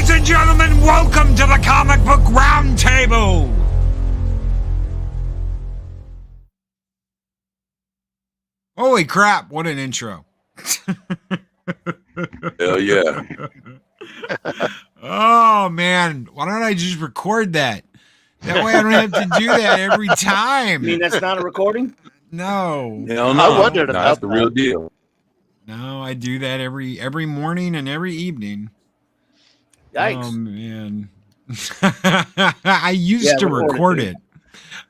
Ladies and gentlemen, welcome to the Comic Book Round Table. Holy crap, what an intro. Hell yeah. Oh, man. Why don't I just record that? That way I don't have to do that every time. You mean that's not a recording? No. Hell no. I wondered No, about that's the that. real deal. No, I do that every morning and every evening. Yikes. Oh, man. I used to record it.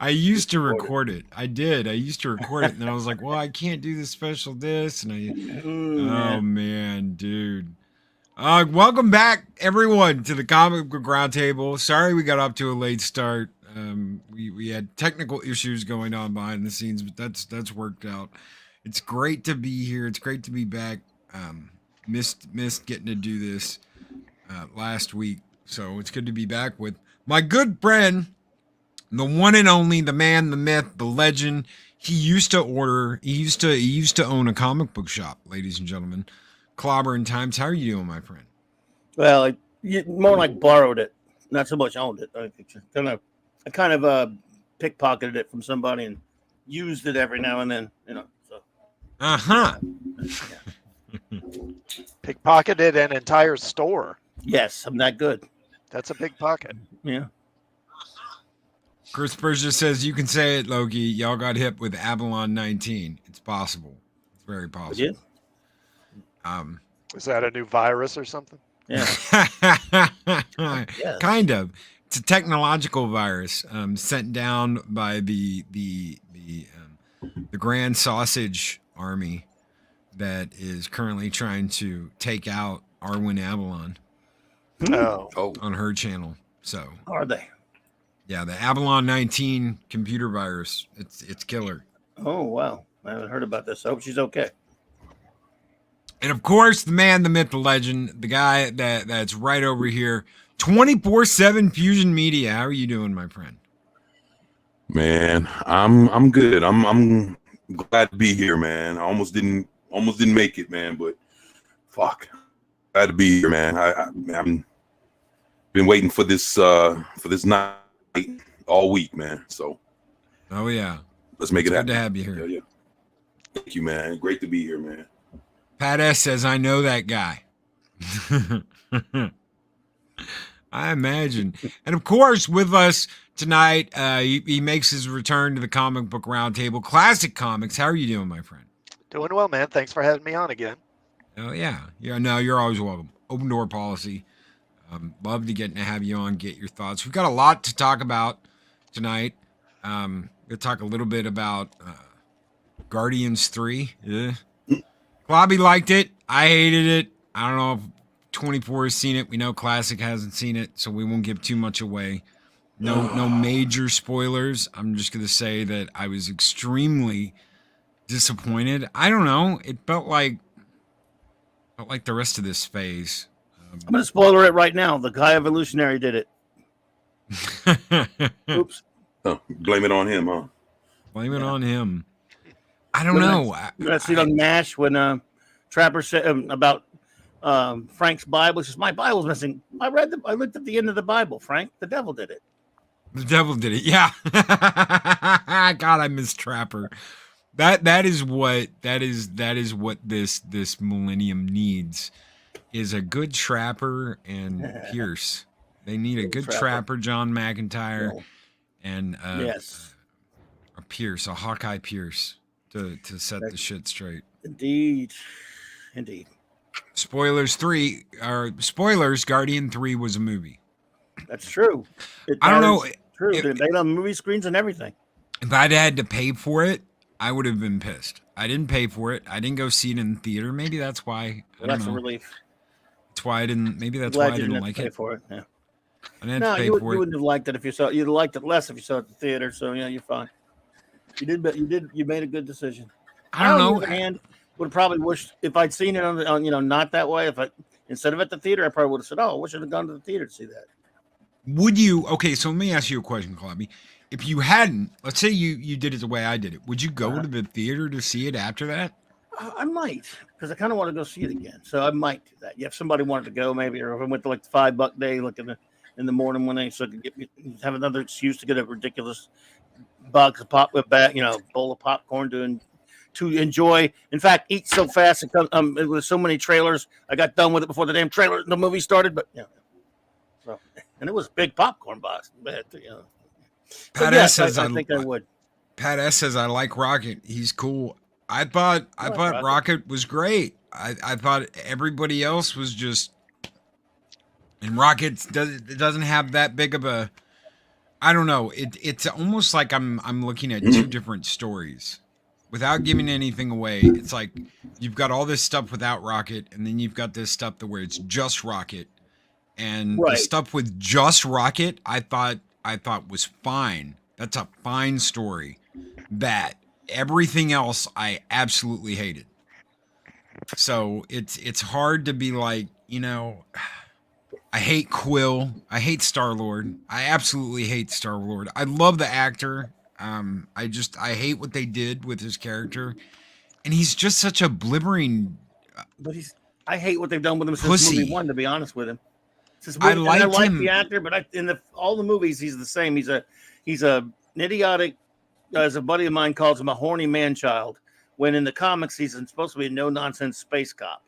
I used to record it. I did. I used to record it. And then I was like, well, I can't do the special this. And oh, man, dude. Welcome back, everyone, to the Comic Book Round Table. Sorry we got up to a late start. We had technical issues going on behind the scenes, but that's worked out. It's great to be here. It's great to be back. Missed getting to do this last week. So it's good to be back with my good friend, the one and only, the man, the myth, the legend. He used to own a comic book shop, ladies and gentlemen. Clobbering Times. How are you doing, my friend? Well, more like borrowed it, not so much owned it. I kind of pickpocketed it from somebody and used it every now and then, you know. So. Pickpocketed an entire store. Yes, I'm that good. That's a big pocket. Yeah. Chris Berger says, you can say it, Loki. Y'all got hit with Avalon 19. It's possible. It's very possible. Yeah. Is that a new virus or something? Yeah. Yes. Kind of. It's a technological virus sent down by the Grand Sausage Army that is currently trying to take out Arwen Avalon. On her channel. So Are they? Yeah, the Avalon 19 computer virus. It's killer. Oh wow. I haven't heard about this. I hope she's okay. And of course, the man, the myth, the legend, the guy that's right over here, 24/7 Fusion Media. How are you doing, my friend? Man, I'm good. I'm glad to be here, man. I almost didn't make it, man, but fuck. Glad to be here, man. I'm been waiting for this night all week, man. So oh yeah. Let's make it happen. Good to have you here. Yeah. Thank you, man. Great to be here, man. Pat S says, I know that guy. I imagine. And of course, with us tonight, he makes his return to the Comic Book Round Table. Classic Comics. How are you doing, my friend? Doing well, man. Thanks for having me on again. Oh, yeah. Yeah, no, you're always welcome. Open door policy. Love to get to have you on, get your thoughts. We've got a lot to talk about tonight. We'll talk a little bit about Guardians 3. Yeah. Bobby liked it. I hated it. I don't know if 24 has seen it. We know Classic hasn't seen it, so we won't give too much away. No major spoilers. I'm just going to say that I was extremely disappointed. I don't know. It felt like the rest of this phase. I'm going to spoiler it right now. The Guy Evolutionary did it. Oops. Oh, blame it on him, huh? Blame it on him. I don't know. I see it on MASH when Trapper said about Frank's Bible. He says, my Bible's missing. I looked at the end of the Bible, Frank. The devil did it. The devil did it. Yeah. God, I miss Trapper. That is what this millennium needs, is a good Trapper and Pierce. They need a good Trapper, John McIntyre, and a Pierce, a Hawkeye Pierce to set the shit straight. Indeed. Spoilers, Guardian 3 was a movie. That's true. I don't know. True. They made on movie screens and everything. If I'd had to pay for it, I would have been pissed. I didn't pay for it. I didn't go see it in the theater. Maybe that's why. That's a relief. That's why I didn't. Maybe that's why I didn't like it. For it. Yeah. I didn't pay for it. You wouldn't have liked it if you saw it. You'd have liked it less if you saw it at the theater. So yeah, you're fine. You made a good decision. I don't know. And would have probably wished if I'd seen it on not that way. If I instead of at the theater, I probably would have said, "Oh, I wish I'd have gone to the theater to see that." Would you? Okay, so let me ask you a question, Clobby. If you hadn't, let's say you did it the way I did it, would you go to the theater to see it after that? I might, because I kind of want to go see it again. So I might do that. Yeah, if somebody wanted to go, maybe, or if I went to like the $5 day, like in the morning when they so I could have another excuse to get a ridiculous box of bowl of popcorn to enjoy. In fact, eat so fast with so many trailers. I got done with it before the movie started. But so and it was a big popcorn box. But, Pat S says I think I would. Pat S says I like Rocket. He's cool. I thought Rocket was great. I thought everybody else was just, and Rocket doesn't have that big of a. I don't know. It's almost like I'm looking at two different stories, without giving anything away. It's like you've got all this stuff without Rocket, and then you've got this stuff where it's just Rocket, and the stuff with just Rocket, I thought was fine. That's a fine story. That everything else I absolutely hated. So it's hard to be like, I hate Quill. I hate Star-Lord. I absolutely hate Star-Lord. I love the actor. I hate what they did with his character. And he's just such a blibbering But I hate what they've done with him since pussy. movie 1, to be honest with him. I like him. The actor, but in all the movies he's the same. He's an idiotic, as a buddy of mine calls him, a horny man child. When in the comics he's supposed to be a no nonsense space cop.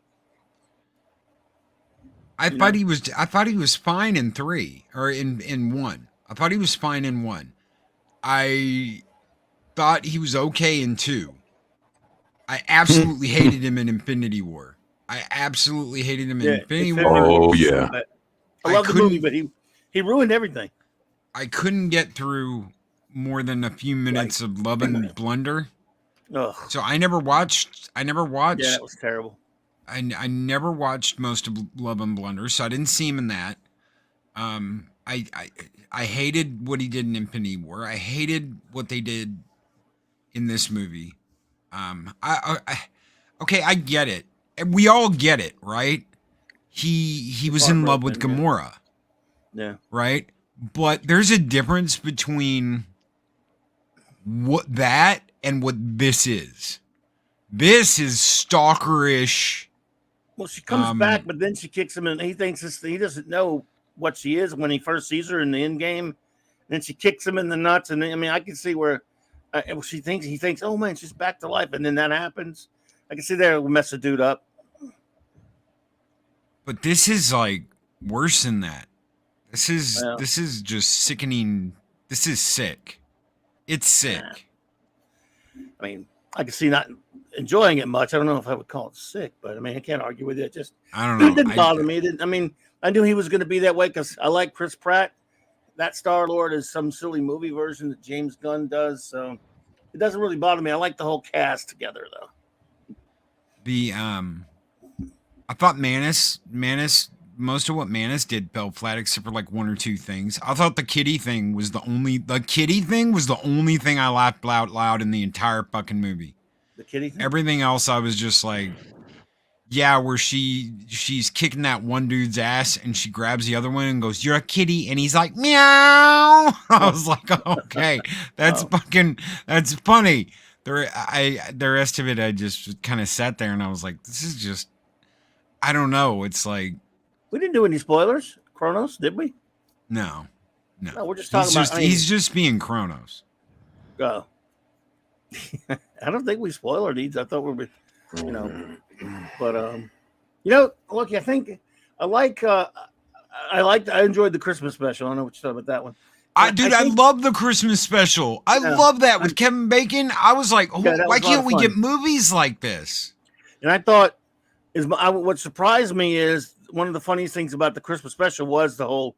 I thought he was fine in 3 or in 1. I thought he was fine in 1. I thought he was okay in 2. I absolutely hated him in Infinity War. I absolutely hated him in Infinity War. Oh yeah. I love the movie, but he ruined everything. I couldn't get through more than a few minutes of Love and Blunder. Ugh. So I never watched. Yeah, that was terrible. I never watched most of Love and Blunder, so I didn't see him in that. I hated what he did in Infinity War. I hated what they did in this movie. Okay, I get it. We all get it, right? He was in love with Gamora. Yeah. Right? But there's a difference between what that and what this is. This is stalkerish. Well, she comes back, but then she kicks him, and he thinks he doesn't know what she is when he first sees her in the end game. Then she kicks him in the nuts, and I can see where he thinks, oh man, she's back to life, and then that happens. I can see that will mess a dude up. But this is like worse than that. This is just sickening. This is sick. It's sick. Yeah. I mean, I can see not enjoying it much. I don't know if I would call it sick, but I can't argue with it. I don't know. It didn't bother me. I knew he was going to be that way because I like Chris Pratt. That Star-Lord is some silly movie version that James Gunn does, so it doesn't really bother me. I like the whole cast together, though. I thought Manus, most of what Manus did fell flat except for like 1 or 2 things. I thought the kitty thing was the only thing I laughed out loud in the entire fucking movie. The kitty thing? Everything else I was just like, yeah, where she's kicking that one dude's ass and she grabs the other one and goes, "You're a kitty," and he's like, "Meow." I was like, okay, that's that's funny. The rest of it, I just kind of sat there and I was like, this is just, I don't know. It's like, we didn't do any spoilers, Kronos, did we? No, we're just talking about. He's just being Kronos. Oh, I don't think we spoiler needs. I thought we were, but look, I think I enjoyed the Christmas special. I don't know what you thought about that one. I love the Christmas special. I love that with Kevin Bacon. I was like, why can't we get movies like this? And I thought what surprised me is one of the funniest things about the Christmas special was the whole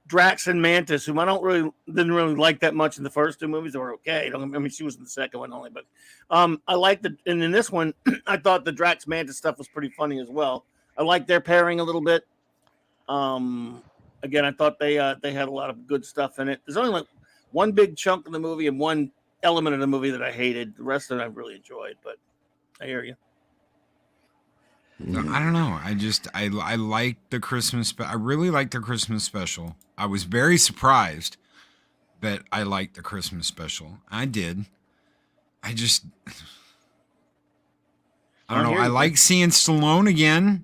Drax and Mantis, whom I didn't really like that much in the first 2 movies. They were okay. She was in the second one only, but I liked it. And in this one, I thought the Drax Mantis stuff was pretty funny as well. I liked their pairing a little bit. Again, I thought they had a lot of good stuff in it. There's only like one big chunk of the movie and one element of the movie that I hated. The rest of it I really enjoyed, but I hear you. No, I don't know. I like the Christmas. I really like the Christmas special. I was very surprised that I liked the Christmas special. I did. I don't know. I like seeing Stallone again.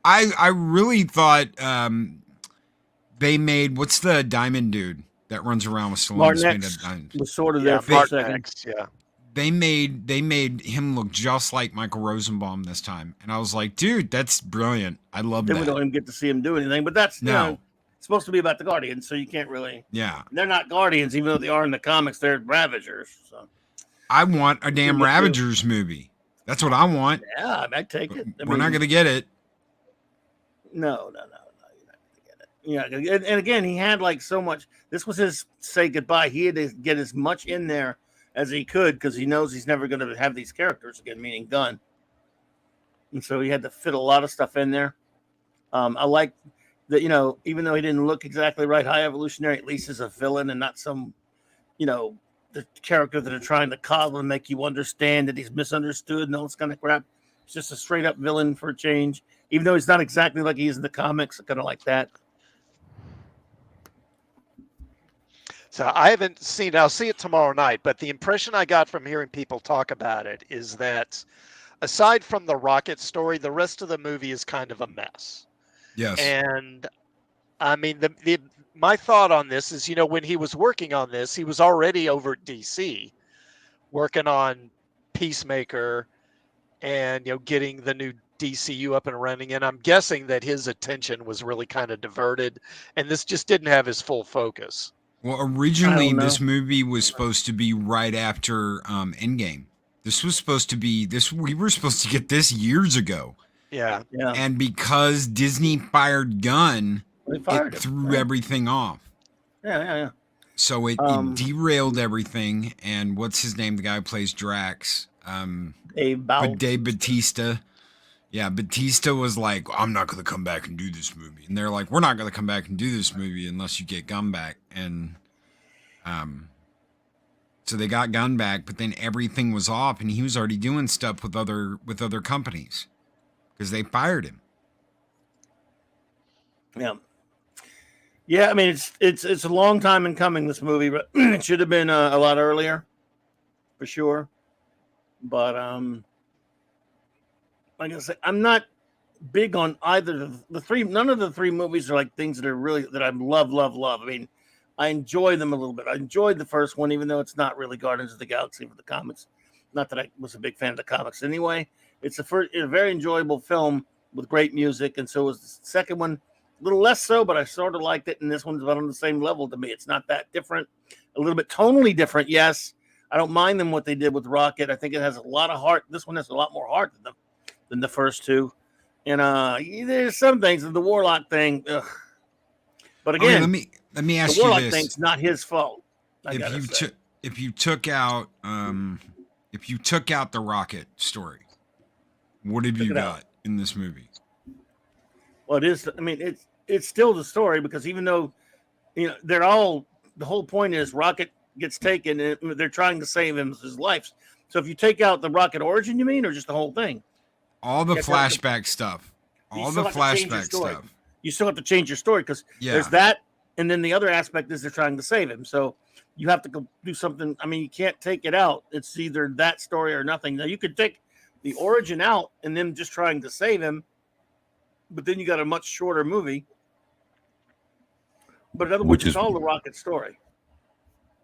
I really thought they made, what's the diamond dude that runs around with Stallone? Martin X was sort of there for a second. X, yeah. They made him look just like Michael Rosenbaum this time, and I was like, dude, that's brilliant. I love that. We don't even get to see him do anything, but that's you know, it's supposed to be about the Guardians, so you can't really. Yeah, they're not Guardians, even though they are in the comics. They're Ravagers. So I want a damn Ravagers movie. That's what I want. Yeah, I'd take it. We're not gonna get it. No, you're not gonna get it. Yeah, and again, he had like so much. This was his say goodbye. He had to get as much in there as he could because he knows he's never going to have these characters again, meaning Gunn. And so he had to fit a lot of stuff in there. I like that, you know, even though he didn't look exactly right, High Evolutionary at least is a villain and not some, you know, the character that are trying to coddle and make you understand that he's misunderstood and all this kind of crap. It's just a straight up villain for a change, even though he's not exactly like he is in the comics. I kind of like that. So I haven't seen it. I'll see it tomorrow night. But the impression I got from hearing people talk about it is that aside from the rocket story, the rest of the movie is kind of a mess. Yes. And I mean, my thought on this is, you know, when he was working on this, he was already over at DC working on Peacemaker and, you know, getting the new DCU up and running. And I'm guessing that his attention was really kind of diverted and this just didn't have his full focus. Well, originally this movie was supposed to be right after Endgame. This was supposed to be we were supposed to get this years ago. Yeah. And because Disney fired Gunn, it threw everything off. Yeah. So it derailed everything. And what's his name? The guy who plays Drax. Dave Bautista. Yeah, Batista was like, I'm not going to come back and do this movie. And they're like, we're not going to come back and do this movie unless you get Gunn back. And so they got Gunn back, but then everything was off and he was already doing stuff with other companies because they fired him. Yeah. Yeah, I mean, it's a long time in coming, this movie, but it should have been a lot earlier, for sure. But like I said, I'm not big on either of the three. None of the three movies are like things that are really that I love. I mean, I enjoy them a little bit. I enjoyed the first one, even though it's not really Guardians of the Galaxy for the comics. Not that I was a big fan of the comics anyway. It's a very enjoyable film with great music, and so was the second one. A little less so, but I sort of liked it, and this one's about on the same level to me. It's not that different. A little bit tonally different, yes. I don't mind them what they did with Rocket. I think it has a lot of heart. This one has a lot more heart than the first two. And there's some things, the Warlock thing. Ugh. But again, let me ask the Warlock you this. thing's not his fault. If you took out the Rocket story, what have you got in this movie? Well, it is. I mean, it's still the story because even though, you know, the whole point is Rocket gets taken and they're trying to save his life. So if you take out the Rocket origin, you mean, or just the whole thing? All the flashback stuff. All the flashback stuff. You still have to change your story because there's that. And then the other aspect is they're trying to save him. So you have to go do something. I mean, you can't take it out. It's either that story or nothing. Now you could take the origin out and them just trying to save him. But then you got a much shorter movie. But in other words, it's all the Rocket story.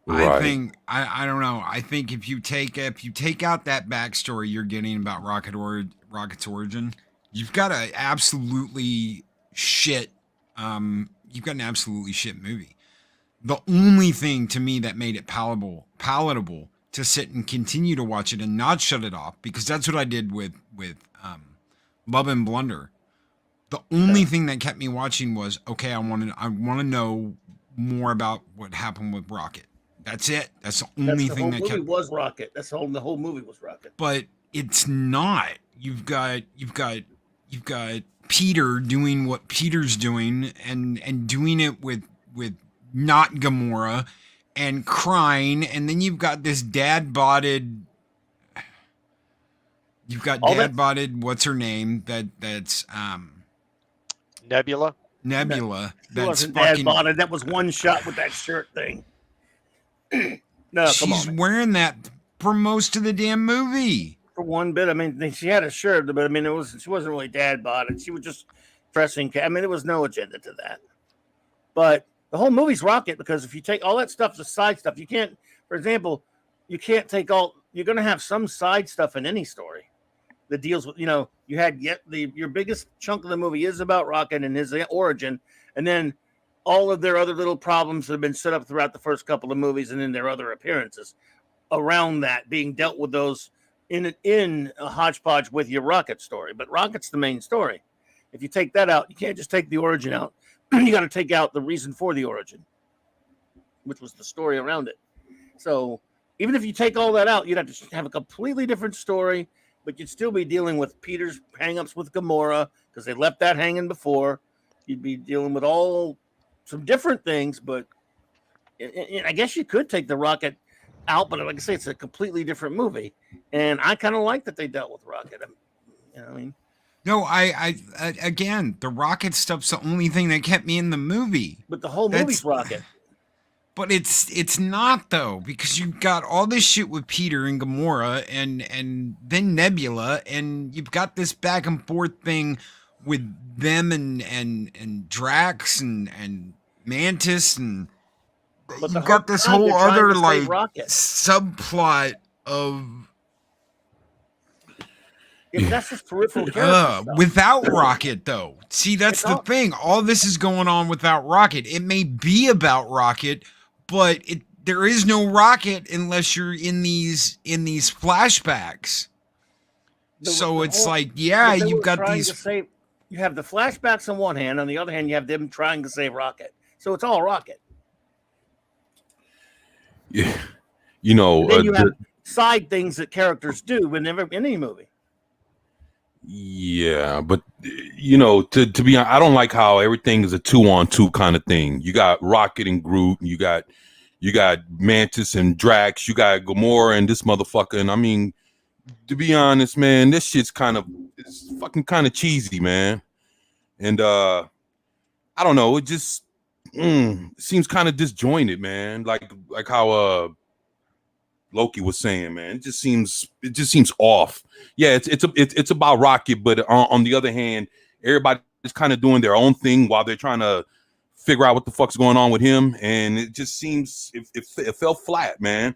Right. I think I don't know. I think if you take out that backstory you're getting about Rocket's origin, you've got an absolutely shit. You've got an absolutely shit movie. The only thing to me that made it palatable to sit and continue to watch it and not shut it off, because that's what I did with Love and Blunder. The only thing that kept me watching was, okay, I want to know more about what happened with Rocket. That's it. That's the only thing that kept. Was Rocket. The whole movie was Rocket. But it's not. You've got Peter doing what Peter's doing and doing it with not Gamora and crying, and then you've got this dad-botted. You've got dad-botted. What's her name? That's Nebula. That's fucking dad-botted. That was one shot with that shirt thing. No, she's wearing that for most of the damn movie. for one bit. I mean, she had a shirt, but I mean, she wasn't really dad bod, and she was just dressing. I mean, there was no agenda to that. But the whole movie's Rocket, because if you take all that stuff, the side stuff, you can't. For example, you can't take all. You're going to have some side stuff in any story that deals with. You had your biggest chunk of the movie is about Rocket and his origin, and then all of their other little problems that have been set up throughout the first couple of movies, and then their other appearances around that being dealt with those in a hodgepodge with your Rocket story. But Rocket's the main story. If you take that out, you can't just take the origin out. You got to take out the reason for the origin, which was the story around it. So even if you take all that out, you'd have to have a completely different story, but you'd still be dealing with Peter's hang-ups with Gamora because they left that hanging before. You'd be dealing with some different things, but I guess you could take the Rocket out, but like I say, it's a completely different movie, and I kind of like that they dealt with Rocket. You know what I mean? No, I again, the Rocket stuff's the only thing that kept me in the movie. But the whole movie's Rocket. But it's not though, because you've got all this shit with Peter and Gamora and then Nebula, and you've got this back and forth thing with them and Drax and Mantis, and you've got this whole other like subplot of that's just peripheral character without Rocket though. See, that's the thing. All this is going on without Rocket. It may be about Rocket, but there is no Rocket unless you're in these flashbacks. So it's like, yeah, you've got these. You have the flashbacks on one hand. On the other hand, you have them trying to save Rocket. So it's all Rocket. Yeah, and then you have side things that characters do in any movie. Yeah, but to be honest, I don't like how everything is a 2-on-2 kind of thing. You got Rocket and Groot, and you got Mantis and Drax, you got Gamora and this motherfucker. And I mean, to be honest, man, this shit's it's fucking kind of cheesy, man. And I don't know, it just seems kind of disjointed, man. Like how Loki was saying, man, it just seems off. Yeah, it's about Rocket, but on the other hand, everybody's kind of doing their own thing while they're trying to figure out what the fuck's going on with him, and it just seems it fell flat, man.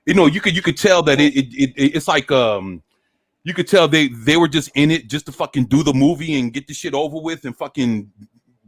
You could tell that it's like you could tell they were just in it just to fucking do the movie and get the shit over with and fucking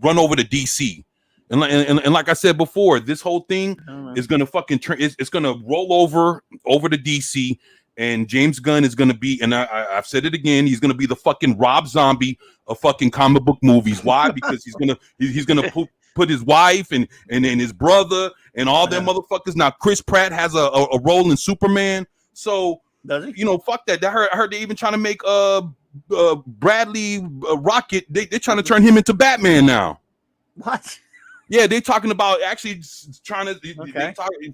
run over to DC. And like I said before, this whole thing is gonna fucking it's gonna roll over to DC, and James Gunn is gonna be, and I've said it again, he's gonna be the fucking Rob Zombie of fucking comic book movies. Why? Because he's gonna put his wife and his brother and all them motherfuckers. Now Chris Pratt has a role in Superman, so does he? Fuck that. I heard they even trying to make Bradley Rocket. They're trying to turn him into Batman now. What? Yeah, they're talking about actually trying to. Okay.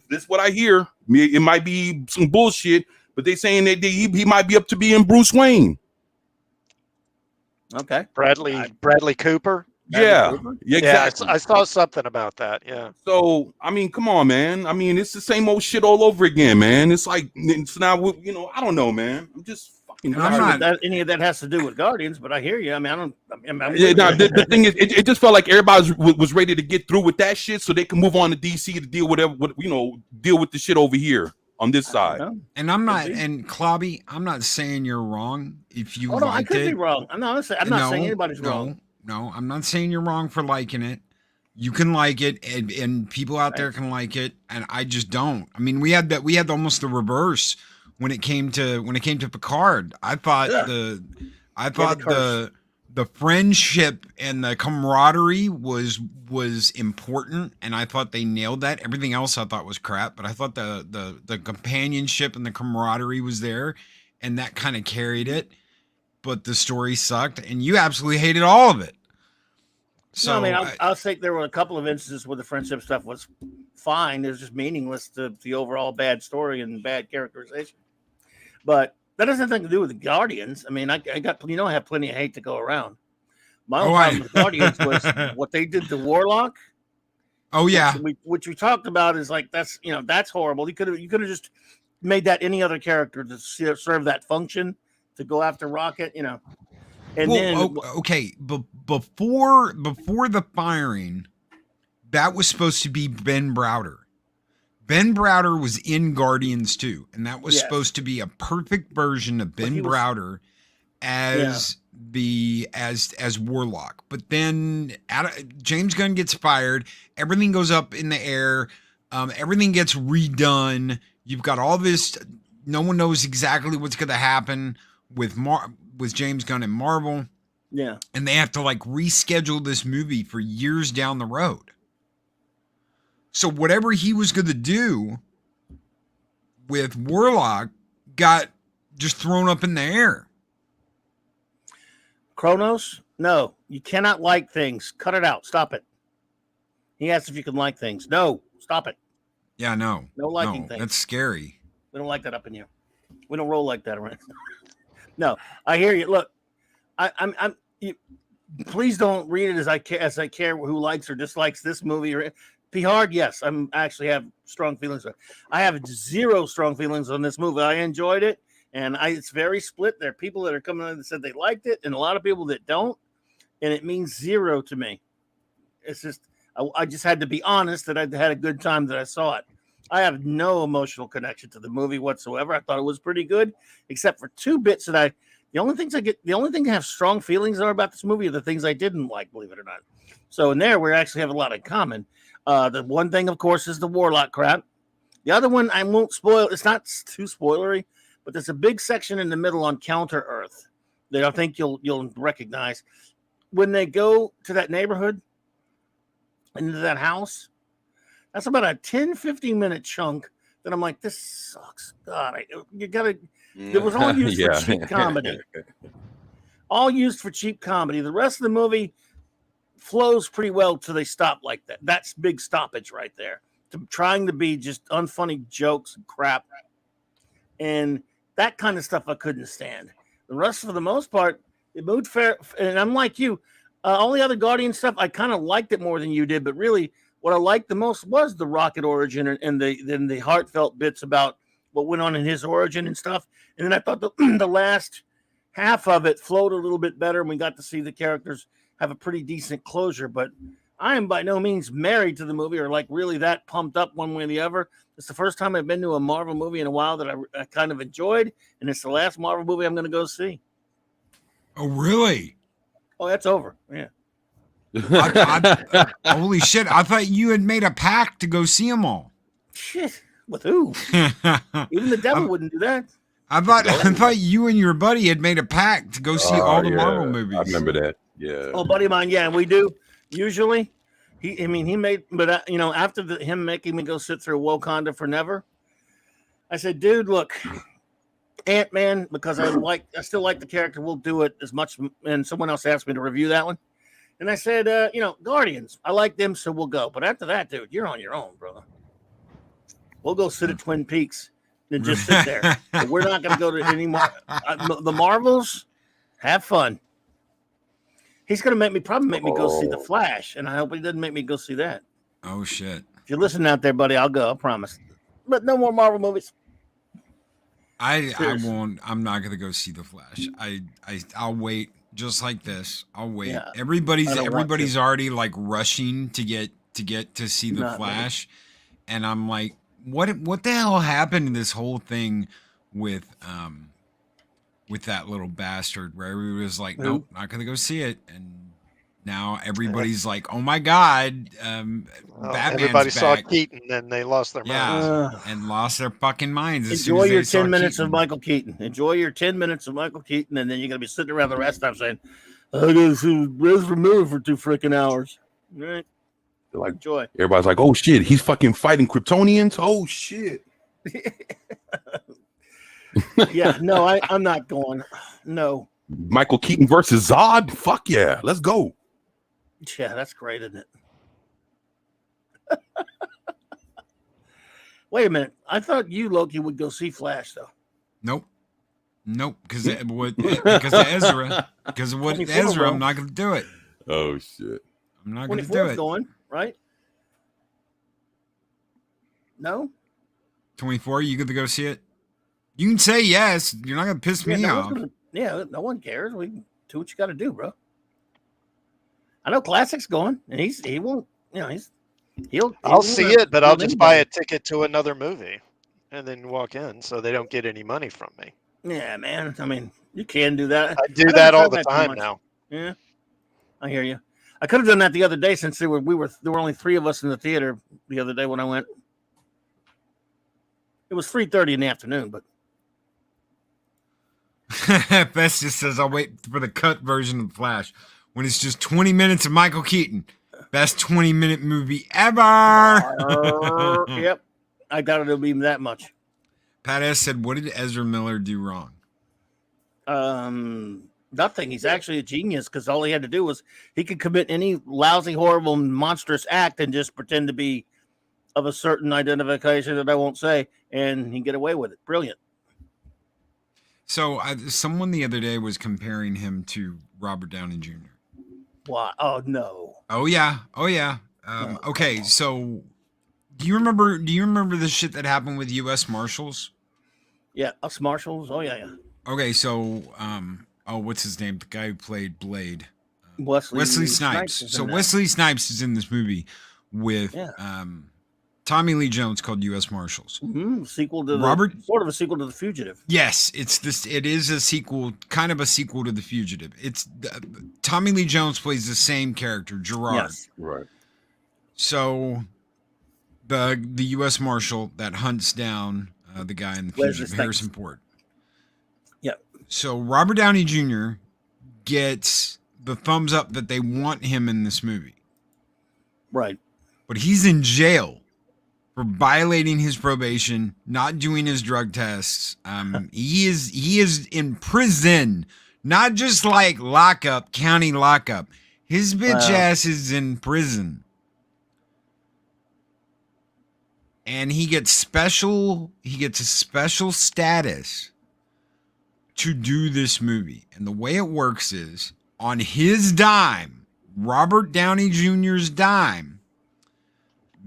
This is what I hear. It might be some bullshit, but they're saying that he might be up to being Bruce Wayne. Okay. Bradley Cooper. Yeah, exactly. Yeah, I saw something about that. Yeah. So I mean, come on, man. I mean, it's the same old shit all over again, man. It's like now, I don't know, man. I'm just. I'm not any of that has to do with Guardians, but I hear you. I mean, the thing is, it just felt like everybody was ready to get through with that shit, so they can move on to DC to deal with deal with the shit over here on this side. And I'm not, and Clobby, I'm not saying you're wrong if you liked it. I could be wrong. I'm not saying anybody's wrong. No, I'm not saying you're wrong for liking it. You can like it, and people out there can like it, and I just don't. I mean, we had almost the reverse. When it came to Picard, I thought the friendship and the camaraderie was important, and I thought they nailed that. Everything else I thought was crap, but I thought the companionship and the camaraderie was there, and that kind of carried it. But the story sucked, and you absolutely hated all of it. So no, I mean, I'll say there were a couple of instances where the friendship stuff was fine. It was just meaningless to the overall bad story and bad characterization. But that has nothing to do with the Guardians. I mean, I got I have plenty of hate to go around. My own problem with Guardians was what they did to Warlock. Oh yeah, which we talked about is like that's horrible. You could have just made that any other character to serve that function to go after Rocket, you know. And okay, but before the firing, that was supposed to be Ben Browder. Ben Browder was in Guardians 2, and that was supposed to be a perfect version of Ben Browder as as Warlock. But then James Gunn gets fired, everything goes up in the air, everything gets redone. You've got all this, no one knows exactly what's going to happen with James Gunn and Marvel. Yeah. And they have to like reschedule this movie for years down the road. So whatever he was going to do with Warlock got just thrown up in the air. Kronos? No, you cannot like things. Cut it out. Stop it. He asked if you can like things. No, stop it. Yeah, no. No liking things. That's scary. We don't like that up in here. We don't roll like that around. No, I hear you. Look, please don't read it as I care who likes or dislikes this movie or P Hard. Yes, I'm actually have strong feelings. I have zero strong feelings on this movie. I enjoyed it, and it's very split. There are people that are coming in that said they liked it, and a lot of people that don't, and it means zero to me. It's just I just had to be honest that I had a good time that I saw it. I have no emotional connection to the movie whatsoever. I thought it was pretty good, except for two bits that the only thing I have strong feelings are about this movie are the things I didn't like, believe it or not. So in there, we actually have a lot in common. The one thing, of course, is the Warlock crap. The other one, I won't spoil. It's not too spoilery, but there's a big section in the middle on Counter Earth that I think you'll recognize. When they go to that neighborhood, into that house, that's about a 10-15 minute chunk that I'm like, this sucks. God, it was all used for cheap comedy. All used for cheap comedy. The rest of the movie flows pretty well till they stop like that. That's big stoppage right there. Trying to be just unfunny jokes and crap. And that kind of stuff I couldn't stand. The rest, for the most part, it moved fair. And I'm like you. All the other Guardian stuff, I kind of liked it more than you did. But really, what I liked the most was the Rocket origin and the heartfelt bits about what went on in his origin and stuff. And then I thought the last half of it flowed a little bit better, and we got to see the characters have a pretty decent closure. But I am by no means married to the movie or like really that pumped up one way or the other. It's the first time I've been to a Marvel movie in a while that I kind of enjoyed, and it's the last Marvel movie I'm going to go see. Oh, really? Oh, that's over. Yeah. Holy shit. I thought you had made a pact to go see them all. Shit. With who? Even the devil wouldn't do that. I thought you and your buddy had made a pact to go see all the Marvel movies. I remember that. Yeah. Oh, buddy of mine. Yeah, we do. Usually. He made, but after him making me go sit through Wakanda Forever, I said, dude, look, Ant-Man, because I still like the character, we'll do it as much. And someone else asked me to review that one. And I said, Guardians, I like them, so we'll go. But after that, dude, you're on your own, brother. We'll go sit at Twin Peaks and just sit there. But we're not going to go to any more. The Marvels, have fun. He's going to probably make me go see The Flash, and I hope he doesn't make me go see that. Oh, shit. If you're listening out there, buddy, I'll go, I promise. But no more Marvel movies. I won't. I'm not going to go see The Flash. I'll wait. Just like this, I'll wait. Yeah, everybody's already like rushing to get to see The Flash, and I'm like, what the hell happened to this whole thing with that little bastard where everybody was like, nope, not gonna go see it, and now everybody's like, oh my god, Batman's everybody back. Saw Keaton and they lost their minds. And lost their fucking minds. Enjoy your 10 minutes of Michael Keaton. Enjoy your 10 minutes of Michael Keaton, and then you're gonna be sitting around the rest of the time saying, I gotta see Ezra Miller for 2 freaking hours. All right. Like, enjoy. Everybody's like, oh shit, he's fucking fighting Kryptonians. Oh shit. Yeah, no, I'm not going. No. Michael Keaton versus Zod. Fuck yeah, let's go. Yeah, that's great, isn't it? Wait a minute. I thought you, Loki, would go see Flash, though. Nope. Because of Ezra. Because of what Ezra, I'm not going to do it. Oh shit. I'm not going to do it. Going, right? No? 24, you going to go see it? You can say yes. You're not gonna piss me off. No one cares. We do what you got to do, bro. I know Classic's going, and he won't. You know, I'll see it, but I'll just buy a ticket to another movie, and then walk in, so they don't get any money from me. Yeah, man. I mean, you can do that. I do that all the time now. Yeah, I hear you. I could have done that the other day since there were only 3 of us in the theater the other day when I went. It was 3:30 in the afternoon, but Festus says I'll wait for the cut version of Flash when it's just 20 minutes of Michael Keaton. Best 20-minute movie ever. Yep. I doubt it'll be that much. Pat S said, what did Ezra Miller do wrong? Nothing. He's actually a genius because all he had to do was he could commit any lousy, horrible, monstrous act and just pretend to be of a certain identification that I won't say, and he'd get away with it. Brilliant. So someone the other day was comparing him to Robert Downey Jr. Why? Oh, no. Oh, yeah. Okay, so do you remember the shit that happened with U.S. Marshals? Yeah, us Marshals. Oh, yeah. Okay, so what's his name? The guy who played Blade. Wesley Snipes. So Wesley Snipes is in this movie with Tommy Lee Jones called U.S. Marshals. Mm-hmm. Sort of a sequel to The Fugitive. Yes, it is a sequel, kind of a sequel to The Fugitive. It's Tommy Lee Jones plays the same character, Gerard. Yes. Right. So the U.S. Marshal that hunts down the guy in The Fugitive, Harrison Ford. Yep. So Robert Downey Jr. gets the thumbs up that they want him in this movie. Right. But he's in jail for violating his probation, not doing his drug tests. He is in prison, not just like lockup, county lockup. His bitch ass is in prison. And he gets a special status to do this movie. And the way it works is on his dime, Robert Downey Jr.'s dime,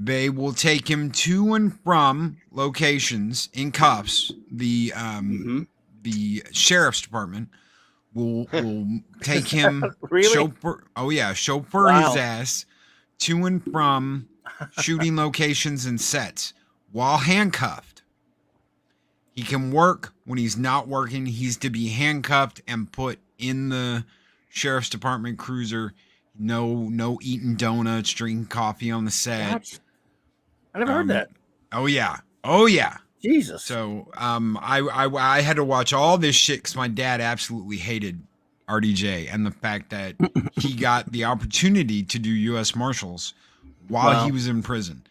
they will take him to and from locations in cuffs. The sheriff's department will take him Really? chauffeur his ass to and from shooting locations and sets while handcuffed. He can work when he's not working. He's to be handcuffed and put in the sheriff's department cruiser. No eating donuts, drinking coffee on the set. What? I never heard that. Oh yeah. Jesus. So I had to watch all this shit because my dad absolutely hated RDJ and the fact that he got the opportunity to do U.S. Marshals while he was in prison.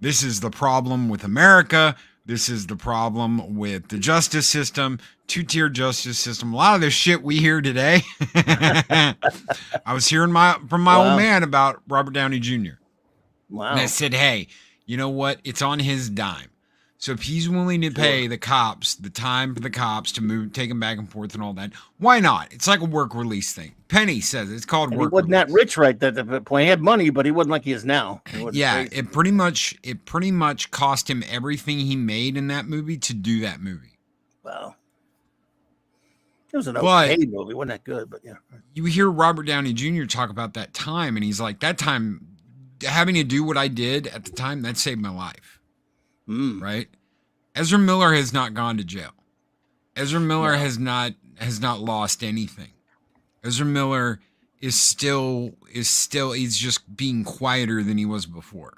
This is the problem with America. This is the problem with the justice system, 2-tier justice system. A lot of this shit we hear today. I was hearing from my old man about Robert Downey Jr. Wow. And I said, hey, you know what? It's on his dime. So if he's willing to pay the cops, the time for the cops to take him back and forth and all that, why not? It's like a work release thing. Penny says it's called work release. He wasn't that rich right at the point. He had money, but he wasn't like he is now. Yeah, crazy. It pretty much cost him everything he made in that movie to do that movie. Wow. It was an okay movie. It wasn't that good, but yeah. You hear Robert Downey Jr. talk about that time, and he's like, that time, having to do what I did at the time, that saved my life. Right? Ezra Miller has not gone to jail. Ezra Miller has not lost anything. Ezra Miller is still he's just being quieter than he was before.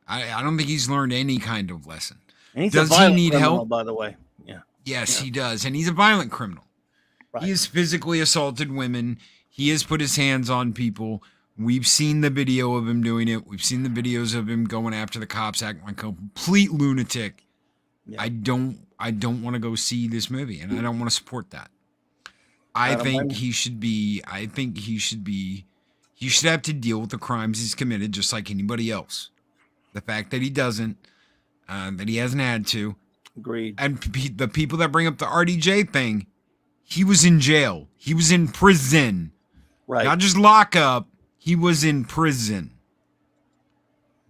I don't think he's learned any kind of lesson. And does he need help? By the way, yeah. Yes, he does, and he's a violent criminal. Right. He has physically assaulted women. He has put his hands on people. We've seen the video of him doing it. We've seen the videos of him going after the cops, acting like a complete lunatic. Yeah. I don't want to go see this movie, and I don't want to support that. I think he should have to deal with the crimes he's committed just like anybody else. The fact that he doesn't, that he hasn't had to. Agreed. And the people that bring up the RDJ thing, he was in jail. He was in prison. Right. Not just lockup. He was in prison.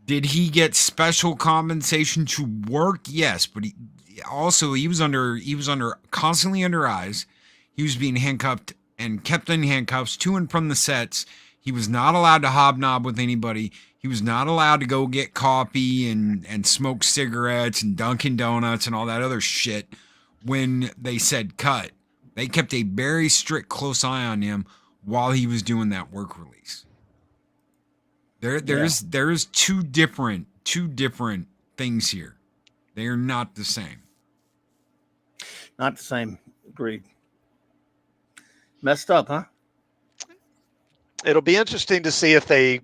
Did he get special compensation to work? Yes, but he was constantly under eyes. He was being handcuffed and kept in handcuffs to and from the sets. He was not allowed to hobnob with anybody. He was not allowed to go get coffee and smoke cigarettes and Dunkin' Donuts and all that other shit when they said cut. They kept a very strict, close eye on him while he was doing that work release. There's two different things here. They are not the same. Not the same. Agreed. Messed up, huh? It'll be interesting to see if they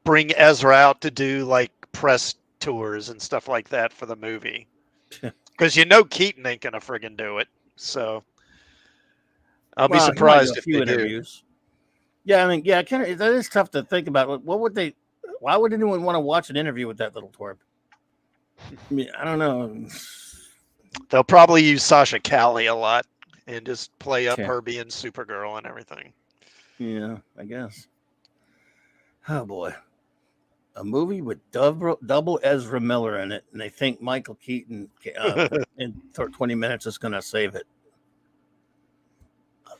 bring Ezra out to do like press tours and stuff like that for the movie. Because Keaton ain't gonna friggin' do it. So I'll be surprised if they do. Yeah, I mean, that is tough to think about. What would they? Why would anyone want to watch an interview with that little twerp? I mean, I don't know. They'll probably use Sasha Cali a lot and just play up her being Supergirl and everything. Yeah, I guess. Oh boy, a movie with double Ezra Miller in it, and they think Michael Keaton in 20 minutes is going to save it.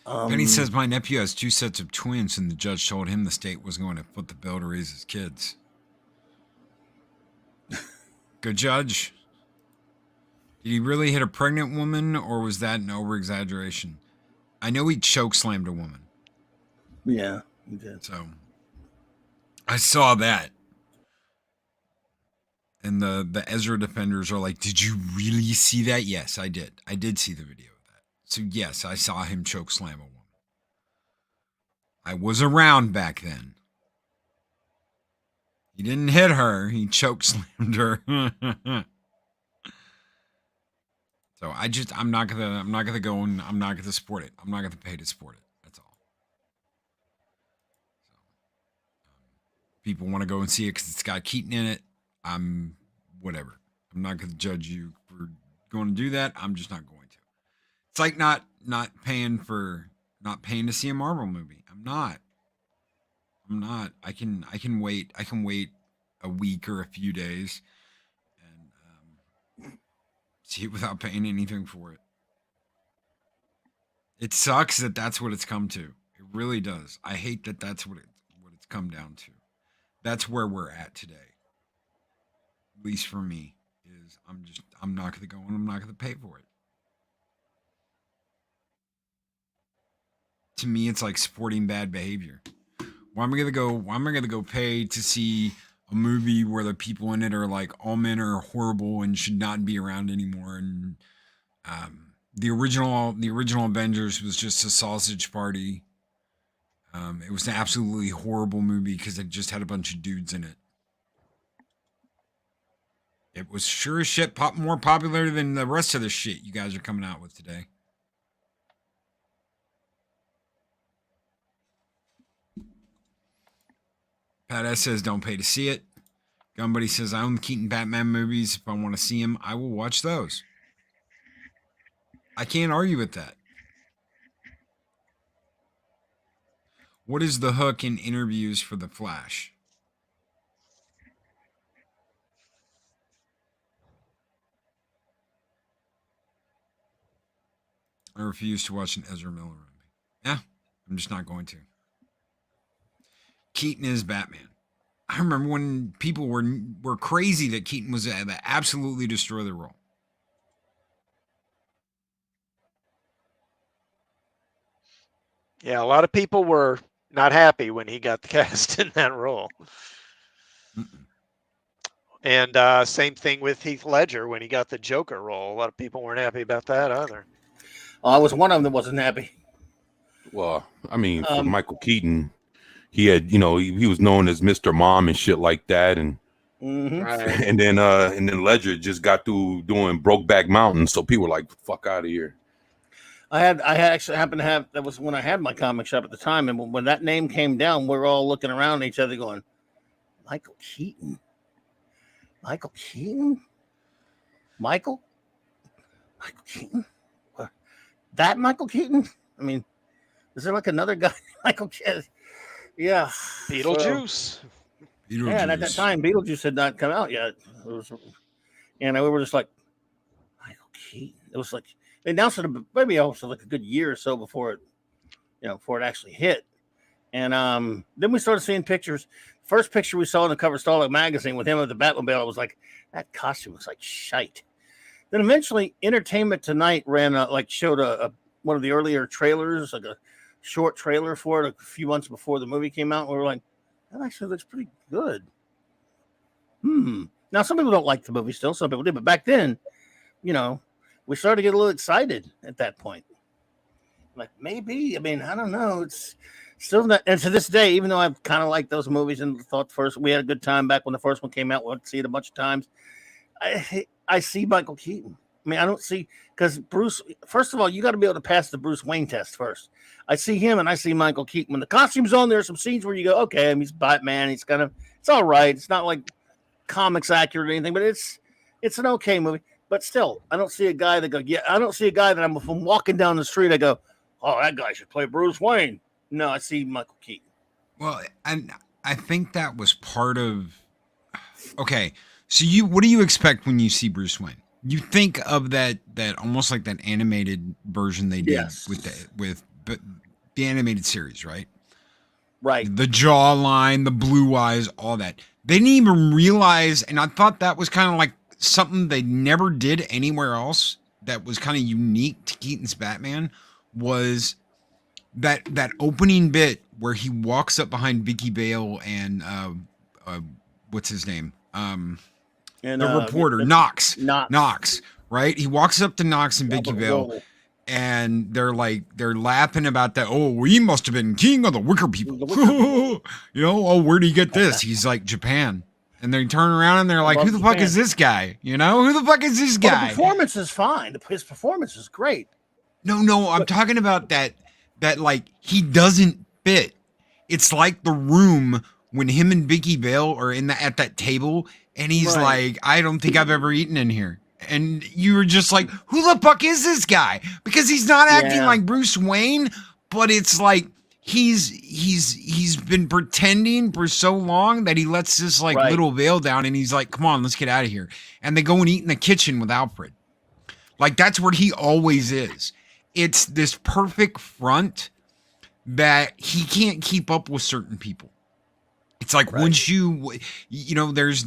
Penny says my nephew has 2 sets of twins, and the judge told him the state was going to foot the bill to raise his kids. Good judge. Did he really hit a pregnant woman, or was that an over-exaggeration? I know he choke-slammed a woman. Yeah, he did. So, I saw that. And the Ezra defenders are like, did you really see that? Yes, I did. I did see the video of that. So, yes, I saw him choke-slam a woman. I was around back then. He didn't hit her. He choke-slammed her. So I'm not gonna go and I'm not gonna support it. I'm not gonna pay to support it. That's all. So, people want to go and see it because it's got Keaton in it. I'm whatever. I'm not gonna judge you for going to do that. I'm just not going to. It's like not paying to see a Marvel movie. I'm not. I can wait. I can wait a week or a few days and see it without paying anything for it. It sucks that that's what it's come to. It really does. I hate that that's what it's come down to. That's where we're at today. At least for me, is I'm not going to go and I'm not going to pay for it. To me, it's like supporting bad behavior. Why am I gonna go pay to see a movie where the people in it are like all men are horrible and should not be around anymore? And the original Avengers was just a sausage party. It was an absolutely horrible movie because it just had a bunch of dudes in it. It was sure as shit more popular than the rest of the shit you guys are coming out with today. Pat S says, don't pay to see it. Gumbuddy says, I own the Keaton Batman movies. If I want to see them, I will watch those. I can't argue with that. What is the hook in interviews for The Flash? I refuse to watch an Ezra Miller movie. Yeah, I'm just not going to. Keaton is Batman. I remember when people were crazy that Keaton was absolutely destroy the role. Yeah, a lot of people were not happy when he got cast in that role. And same thing with Heath Ledger when he got the Joker role. A lot of people weren't happy about that either. I was one of them that wasn't happy. Well, I mean, for Michael Keaton, he had, he was known as Mr. Mom and shit like that, and right. and then Ledger just got through doing Brokeback Mountain, so people were like, "Fuck out of here." I actually happened to have, that was when I had my comic shop at the time, and when that name came down, we were all looking around at each other, going, Michael Keaton, Michael Keaton, Michael Keaton, that Michael Keaton. I mean, is there like another guy, Michael Keaton? Yeah, Beetlejuice. Yeah, and at that time, Beetlejuice had not come out yet. It was, and we were just like, Michael Keaton. It was like they announced it maybe also like a good year or so before it, before it actually hit. And then we started seeing pictures. First picture we saw in the cover Starlight magazine with him with the Batmobile, I was like, that costume looks like shite. Then eventually, Entertainment Tonight showed one of the earlier trailers, like a short trailer for it a few months before the movie came out. And we were like, that actually looks pretty good. Now, some people don't like the movie still. Some people did. But back then, we started to get a little excited at that point. Like, maybe. I mean, I don't know. It's still not. And to this day, even though I've kind of liked those movies and thought first we had a good time back when the first one came out, we went to see it a bunch of times. I see Michael Keaton. I mean, I don't see, because Bruce, first of all, you got to be able to pass the Bruce Wayne test first. I see him and I see Michael Keaton. When the costume's on, there are some scenes where you go, okay, he's Batman. It's all right. It's not like comics accurate or anything, but it's an okay movie. But still, I don't see a guy I don't see a guy that I'm walking down the street, I go, oh, that guy should play Bruce Wayne. No, I see Michael Keaton. Well, and I think that was part of, okay. So what do you expect when you see Bruce Wayne? You think of that almost like that animated version they did with the animated series, right? Right. The jawline, the blue eyes, all that. They didn't even realize, and I thought that was kind of like something they never did anywhere else that was kind of unique to Keaton's Batman, was that opening bit where he walks up behind Vicky Vale and what's his name? And, the reporter, Knox, right? He walks up to Knox and Vicky Vale, and they're laughing about that. Oh, well, he must have been king of the Wicker people. Oh, where'd he get this? He's like, Japan. And they turn around and they're like, who the fuck is this guy? Who the fuck is this guy? The performance is fine. His performance is great. No, I'm talking about that like he doesn't fit. It's like The Room when him and Vicky Vale are at that table, and he's like, I don't think I've ever eaten in here. And you were just like, who the fuck is this guy? Because he's not acting like Bruce Wayne, but it's like he's been pretending for so long that he lets this little veil down, and he's like, come on, let's get out of here. And they go and eat in the kitchen with Alfred. Like, that's where he always is. It's this perfect front that he can't keep up with certain people. It's like once there's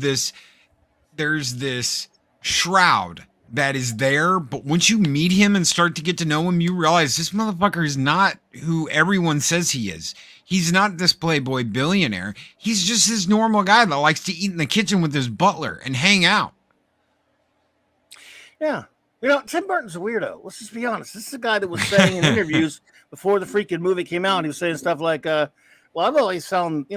this shroud that is there, but once you meet him and start to get to know him, you realize this motherfucker is not who everyone says he is. He's not this playboy billionaire. He's just this normal guy that likes to eat in the kitchen with his butler and hang out. Yeah. Tim Burton's a weirdo. Let's just be honest. This is a guy that was saying in interviews before the freaking movie came out, he was saying stuff like, well, I've always found,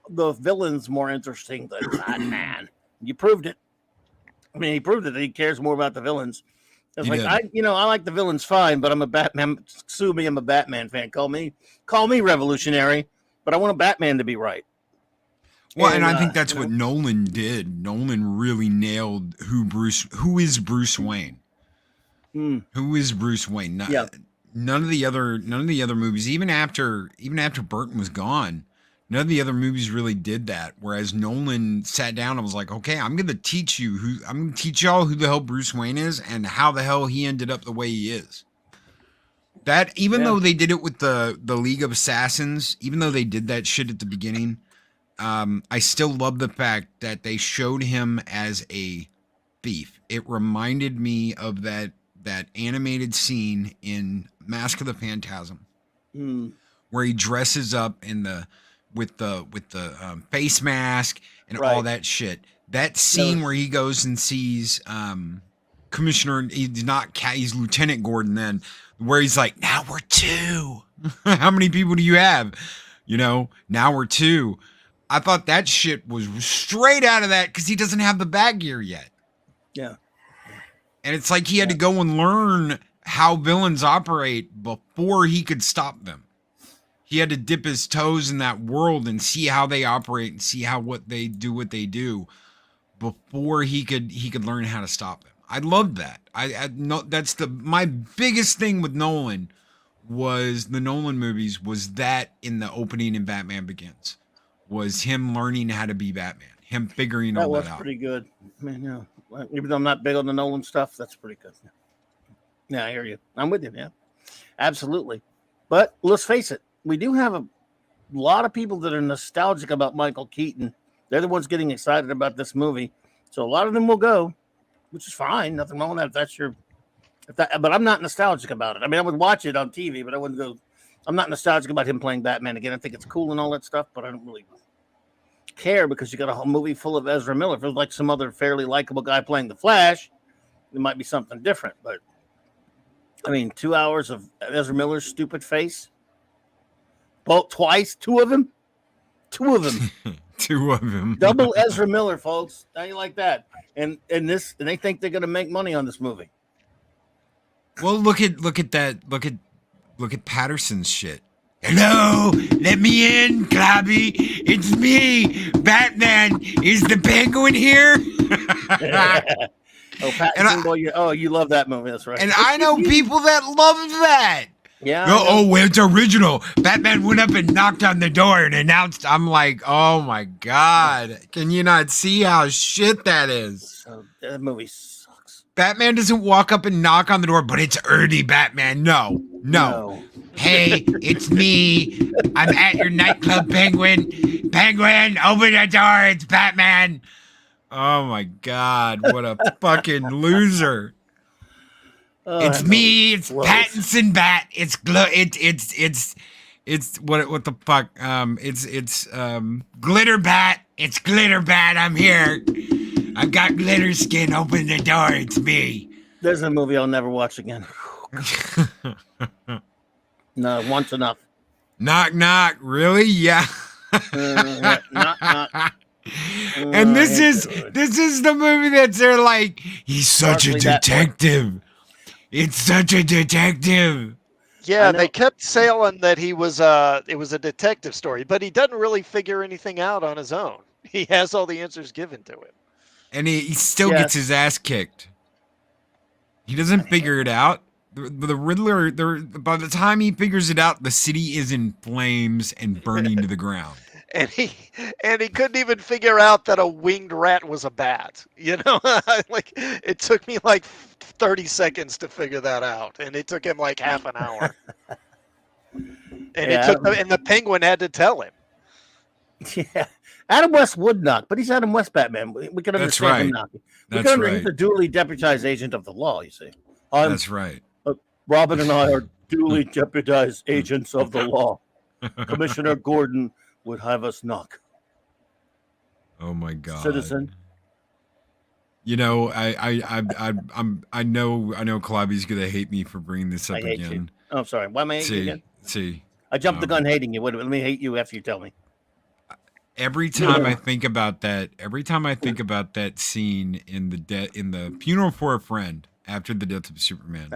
the villains more interesting than Batman. You proved it. I mean, he proved it that he cares more about the villains. It's like, I like the villains fine, but I'm a Batman. Sue me, I'm a Batman fan. Call me revolutionary, but I want a Batman to be right. Well, and I think that's what Nolan did. Nolan really nailed who is Bruce Wayne. Who is Bruce Wayne? None of the other movies, even after Burton was gone, none of the other movies really did that. Whereas Nolan sat down and was like, okay, I'm going to teach y'all who the hell Bruce Wayne is and how the hell he ended up the way he is. That, even though they did it with the League of Assassins, even though they did that shit at the beginning, I still love the fact that they showed him as a thief. It reminded me of that animated scene in Mask of the Phantasm, where he dresses up with the face mask and all that shit. That scene where he goes and sees Commissioner, he's Lieutenant Gordon then, where he's like, now we're two. How many people do you have? Now we're two. I thought that shit was straight out of that because he doesn't have the bat gear yet. Yeah. And it's like he had to go and learn how villains operate before he could stop them. He had to dip his toes in that world and see how they operate and see what they do before he could learn how to stop them. I loved that. I know that's my biggest thing with Nolan was the Nolan movies was that in the opening in Batman Begins was him learning how to be Batman, him figuring all that out. That was pretty good. I mean, even though I'm not big on the Nolan stuff, that's pretty good. Yeah, I hear you. I'm with you. Yeah, absolutely. But let's face it, we do have a lot of people that are nostalgic about Michael Keaton. They're the ones getting excited about this movie. So a lot of them will go, which is fine. Nothing wrong with that. If that's your, but I'm not nostalgic about it. I mean, I would watch it on TV, but I wouldn't go. I'm not nostalgic about him playing Batman again. I think it's cool and all that stuff, but I don't really care because you got a whole movie full of Ezra Miller. If it was like some other fairly likable guy playing the Flash, it might be something different. But I mean, 2 hours of Ezra Miller's stupid face. Both twice, two of them. Two of them. Double Ezra Miller, folks. How you like that? And they think they're gonna make money on this movie. Well, look at that. Look at Patterson's shit. Hello, let me in, Clobby. It's me, Batman. Is the Penguin here? Oh, Pattinson, you love that movie. That's right. And I know people that love that. Yeah. Well, it's original. Batman went up and knocked on the door and announced. I'm like, oh my God. Can you not see how shit that is? So that movie sucks. Batman doesn't walk up and knock on the door, but it's early Batman. No. Hey, it's me. I'm at your nightclub, Penguin. Penguin, open the door. It's Batman. Oh my God. What a fucking loser. It's me. It's Pattinson Bat. It's what the fuck? It's Glitter Bat. It's Glitter Bat. I'm here. I've got glitter skin. Open the door. It's me. There's a movie I'll never watch again. No, once enough. Knock knock. Really? Yeah. Knock knock. And this is the movie that's there like he's such a detective. It's such a detective. Yeah, they kept saying that it was a detective story, but he doesn't really figure anything out on his own. He has all the answers given to him. And he still gets his ass kicked. He doesn't figure it out. The Riddler, by the time he figures it out, the city is in flames and burning to the ground. And he couldn't even figure out that a winged rat was a bat. You know, like it took me like 30 seconds to figure that out, and it took him like half an hour. And the Penguin had to tell him. Yeah, Adam West would knock, but he's Adam West Batman. We can understand him knocking. He's a duly deputized agent of the law. You see, that's right. Robin and I are duly deputized agents of the law. Commissioner Gordon would have us knock. Oh my God, citizen. You know, I know Clobby's gonna hate me for bringing this up again. You. Oh, I'm sorry. Why am I hating you again? See, I jumped the gun hating you. Let me hate you after you tell me. Every time I think about that scene in the funeral for a friend after the death of Superman,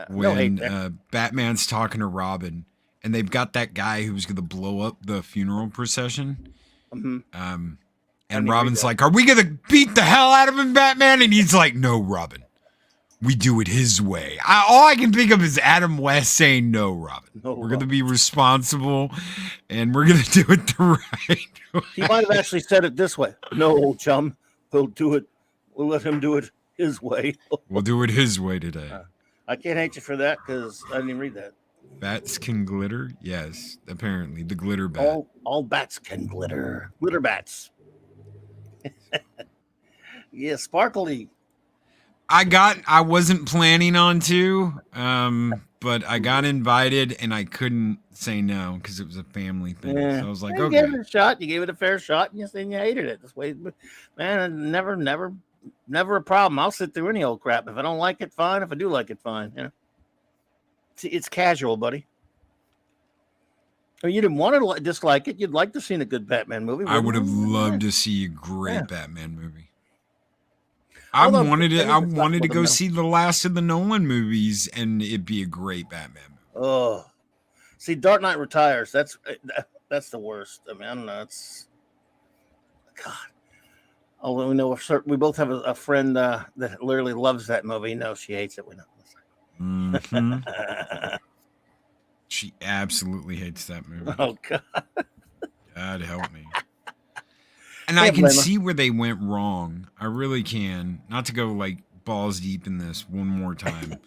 when Batman's talking to Robin, and they've got that guy who's going to blow up the funeral procession. Mm-hmm. And Robin's like, "Are we going to beat the hell out of him, Batman?" And he's like, "No, Robin. We do it his way." All I can think of is Adam West saying, "No, Robin. We're going to be responsible, and we're going to do it the right way." He might have actually said it this way. "No, old chum. We'll do it. We'll let him do it his way." We'll do it his way today. I can't hate you for that because I didn't even read that. Bats can glitter? Yes, apparently. The glitter bat. All bats can glitter. Glitter bats. Yeah, sparkly. I wasn't planning on to, but I got invited and I couldn't say no because it was a family thing. Yeah. So I was like, okay. You gave it a shot. You gave it a fair shot, and you hated it. This way, man, never a problem. I'll sit through any old crap. If I don't like it, fine. If I do like it, fine. You know, it's casual, buddy. I mean, you didn't want to dislike it. You'd like to see a good Batman movie. I would have loved to see a great Batman movie. I wanted to go see the last of the Nolan movies, and it'd be a great Batman movie. Oh, see, Dark Knight Retires. That's the worst. I mean, I don't know. It's God. Although we know we both have a friend that literally loves that movie. No, she hates it. We know. Mm-hmm. She absolutely hates that movie. Oh God. God help me. And I can see where they went wrong. I really can. Not to go like balls deep in this one more time,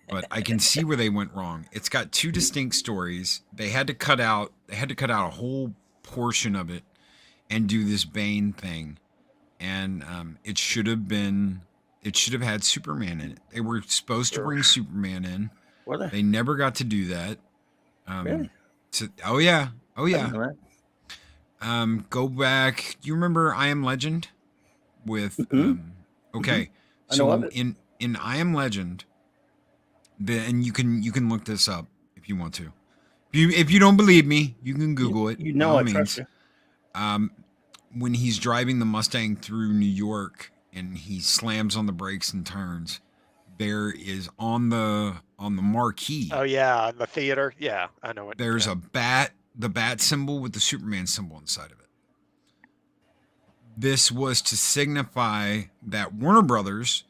but I can see where they went wrong. It's got two distinct stories. They had to cut out a whole portion of it and do this Bane thing. And it should have had Superman in it. They were supposed to bring Superman in. Were they? They never got to do that. Really? Oh yeah. Go back. Do you remember I Am Legend? With okay. I know of it. In I Am Legend, and you can look this up if you want to. If you don't believe me, you can Google it. You know I trust you. When he's driving the Mustang through New York and he slams on the brakes and turns, there is on the marquee. Oh yeah, in the theater. Yeah, I know it. There's a bat, the bat symbol with the Superman symbol inside of it. This was to signify that Warner Brothers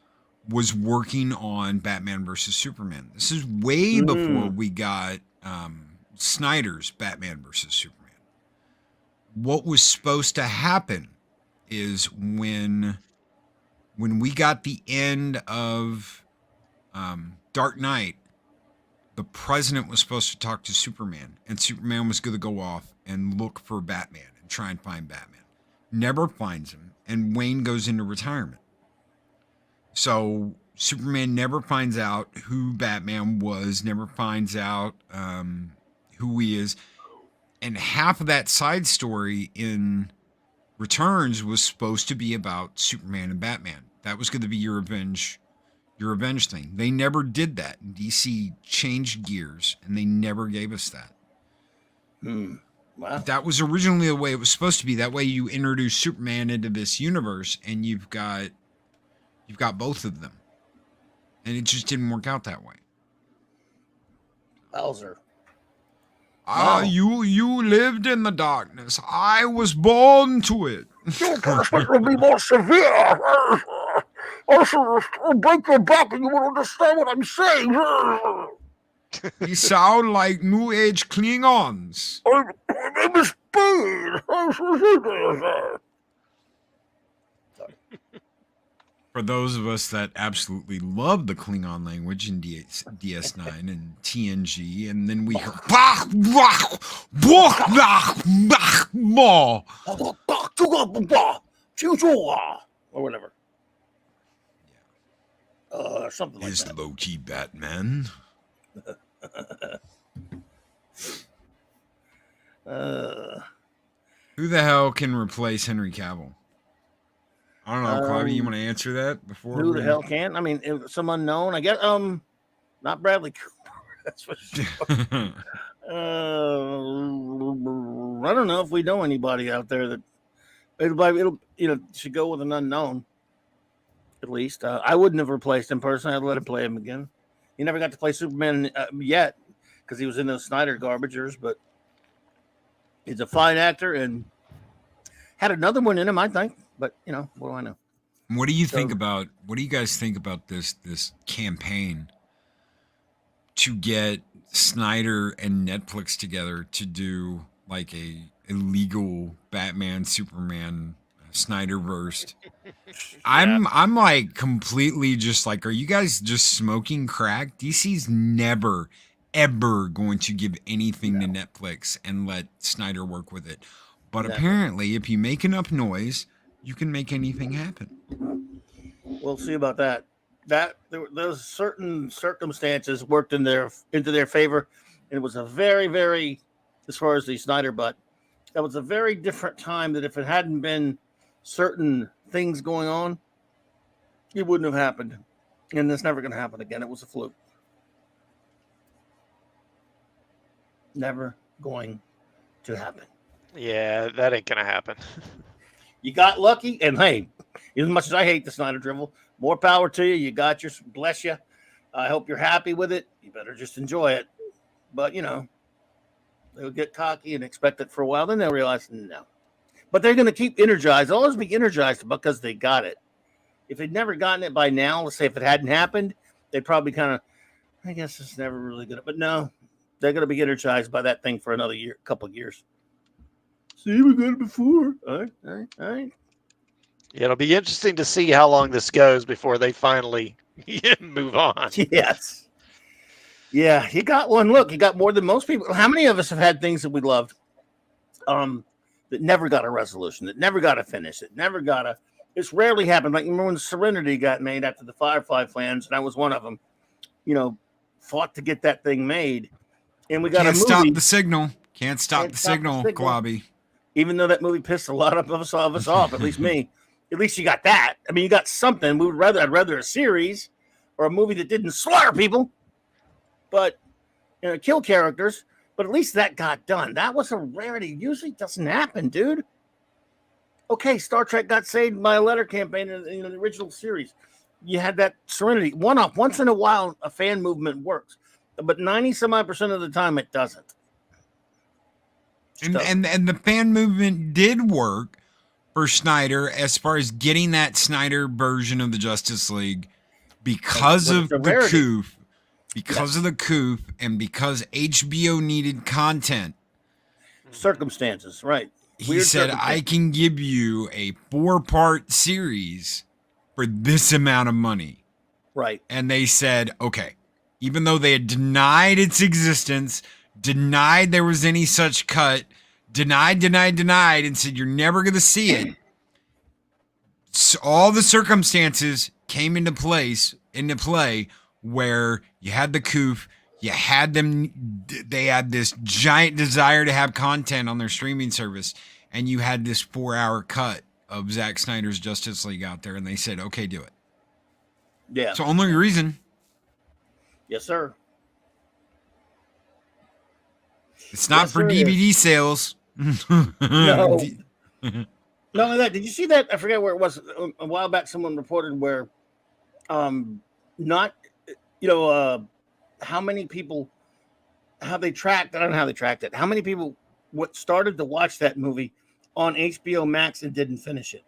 was working on Batman versus Superman. This is way before we got Snyder's Batman versus Superman. What was supposed to happen is when we got the end of Dark Knight, the president was supposed to talk to Superman, and Superman was going to go off and look for Batman and try and find Batman. Never finds him, and Wayne goes into retirement. So Superman never finds out who Batman was, never finds out who he is. And half of that side story in Returns was supposed to be about Superman and Batman. That was going to be your revenge thing. They never did that. DC changed gears, and they never gave us that. Wow. That was originally the way it was supposed to be. That way you introduce Superman into this universe, and you've got both of them. And it just didn't work out that way. Bowser. Ah, you lived in the darkness. I was born to it. Your punishment will be more severe. Also, break your back and you will understand what I'm saying. You sound like New Age Klingons. My name is Bane. For those of us that absolutely love the Klingon language in DS9 and TNG, and then we hear or whatever. Something like is that. Loki Batman? Who the hell can replace Henry Cavill? I don't know, Claudia. You want to answer that before? Who the hell can? I mean, some unknown. I guess. Not Bradley Cooper. That's for sure. I don't know if we know anybody out there that it'll should go with an unknown. At least I wouldn't have replaced him personally. I'd let him play him again. He never got to play Superman yet because he was in those Snyder garbagers, but he's a fine actor and had another one in him, I think. But what do I know? What do you think about? What do you guys think about this campaign to get Snyder and Netflix together to do like a illegal Batman Superman Snyderverse? I'm like completely just like, are you guys just smoking crack? DC's never ever going to give anything to Netflix and let Snyder work with it. But apparently, if you make enough noise, you can make anything happen. We'll see about that. Those certain circumstances worked into their favor, and it was a very, very, as far as the Snyder butt, that was a very different time. That if it hadn't been certain things going on, it wouldn't have happened, and it's never going to happen again. It was a fluke. Never going to happen. Yeah, that ain't gonna happen. You got lucky, and hey, as much as I hate the Snyder drivel, more power to you. You got your bless you. I hope you're happy with it. You better just enjoy it. But they'll get cocky and expect it for a while. Then they'll realize no. But they're going to keep energized. They'll always be energized because they got it. If they'd never gotten it by now, let's say if it hadn't happened, they'd probably kind of, I guess it's never really good. But no, they're going to be energized by that thing for another year, couple of years. See, we got it before. All right. It'll be interesting to see how long this goes before they finally move on. Yes. Yeah, you got one. Look, you got more than most people. How many of us have had things that we loved that never got a resolution, that never got a finish, that never got a... It's rarely happened. Like, remember when Serenity got made after the Firefly fans, and I was one of them, fought to get that thing made. And we got Can't a movie. stop the signal. Can't stop the signal, Klobby. Even though that movie pissed a lot of us off, at least me. At least you got that. I mean, you got something. I'd rather a series or a movie that didn't slaughter people, but kill characters. But at least that got done. That was a rarity. Usually doesn't happen, dude. Okay, Star Trek got saved by a letter campaign in the original series. You had that Serenity one-off. Once in a while, a fan movement works, but 90-some-odd% of the time, it doesn't. And the fan movement did work for Snyder as far as getting that Snyder version of the Justice League because of the coup. Because of the coup and because HBO needed content. Circumstances, right. He said, I can give you a 4-part series for this amount of money. Right. And they said, okay, even though they had denied its existence, denied there was any such cut, denied, and said, you're never going to see it. So all the circumstances came into play where you had the coup, they had this giant desire to have content on their streaming service, and you had this 4-hour cut of Zack Snyder's Justice League out there, and they said, okay, do it. Yeah. It's the only reason. Yes, sir. It's not for DVD sales. No. Not only that, did you see that? I forget where it was. A while back, someone reported where how many people, how they tracked, I don't know how they tracked it, how many people started to watch that movie on HBO Max and didn't finish it.